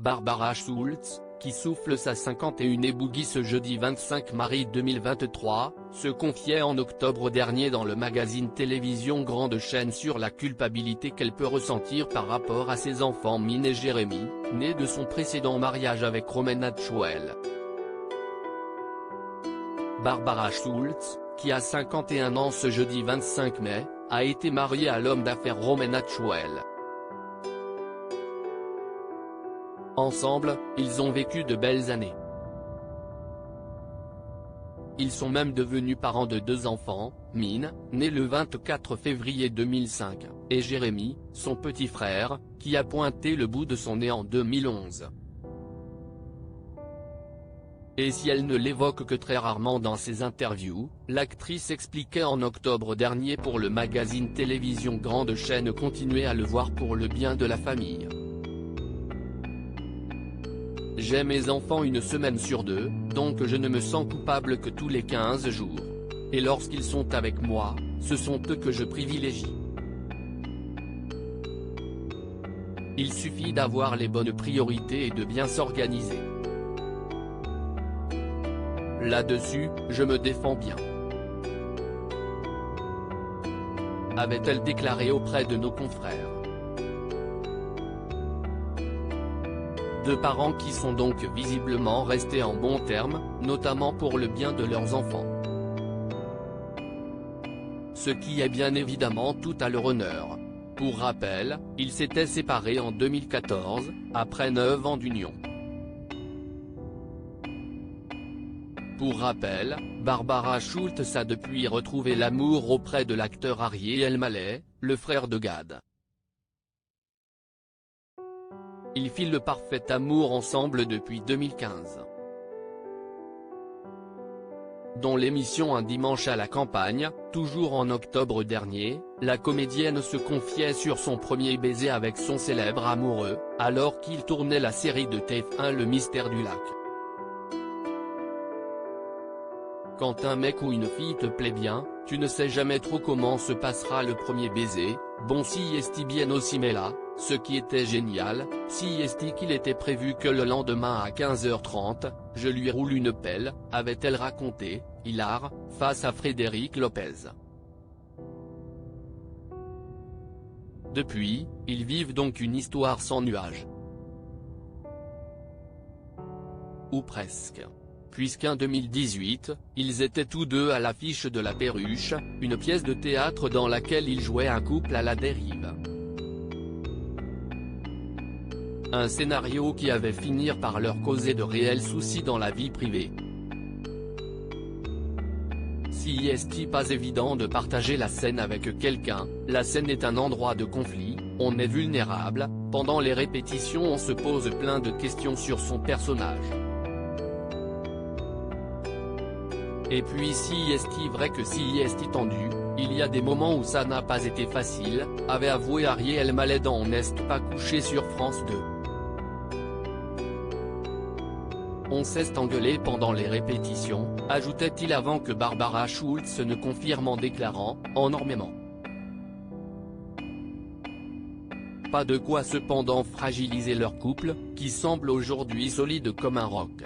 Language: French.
Barbara Schultz, qui souffle sa 51e bougie ce jeudi 25 mars 2023, se confiait en octobre dernier dans le magazine télévision Grande Chaîne sur la culpabilité qu'elle peut ressentir par rapport à ses enfants Min et Jérémy, nés de son précédent mariage avec Romain Atchouel. Barbara Schultz, qui a 51 ans ce jeudi 25 mai, a été mariée à l'homme d'affaires Romain Atchouel. Ensemble, ils ont vécu de belles années. Ils sont même devenus parents de 2 enfants, Min, né le 24 février 2005, et Jérémy, son petit frère, qui a pointé le bout de son nez en 2011. Et si elle ne l'évoque que très rarement dans ses interviews, l'actrice expliquait en octobre dernier pour le magazine télévision Grande Chaîne continuer à le voir pour le bien de la famille. J'ai mes enfants une semaine sur 2, donc je ne me sens coupable que tous les 15 jours. Et lorsqu'ils sont avec moi, ce sont eux que je privilégie. Il suffit d'avoir les bonnes priorités et de bien s'organiser. Là-dessus, je me défends bien. Avait-elle déclaré auprès de nos confrères. 2 parents qui sont donc visiblement restés en bons termes, notamment pour le bien de leurs enfants. Ce qui est bien évidemment tout à leur honneur. Pour rappel, ils s'étaient séparés en 2014, après 9 ans d'union. Pour rappel, Barbara Schultz a depuis retrouvé l'amour auprès de l'acteur Arié Elmaleh, le frère de Gad. Ils filent le parfait amour ensemble depuis 2015. Dans l'émission Un dimanche à la campagne, toujours en octobre dernier, la comédienne se confiait sur son premier baiser avec son célèbre amoureux, alors qu'il tournait la série de TF1 Le Mystère du Lac. Quand un mec ou une fille te plaît bien, tu ne sais jamais trop comment se passera le premier baiser, bon si esti bien aussi mais là, ce qui était génial, si esti qu'il était prévu que le lendemain à 15h30, je lui roule une pelle, avait-elle raconté, hilar, face à Frédéric Lopez. Depuis, ils vivent donc une histoire sans nuages. Ou presque. Puisqu'en 2018, ils étaient tous deux à l'affiche de La Perruche, une pièce de théâtre dans laquelle ils jouaient un couple à la dérive. Un scénario qui avait fini par leur causer de réels soucis dans la vie privée. Si est pas évident de partager la scène avec quelqu'un, la scène est un endroit de conflit, on est vulnérable, pendant les répétitions on se pose plein de questions sur son personnage. Et puis si est vrai que si est tendu, il y a des moments où ça n'a pas été facile, avait avoué Arié Elmaleh dans On n'est pas couché sur France 2. On s'est engueulé pendant les répétitions, ajoutait-il avant que Barbara Schultz ne confirme en déclarant, énormément. Pas de quoi cependant fragiliser leur couple, qui semble aujourd'hui solide comme un roc.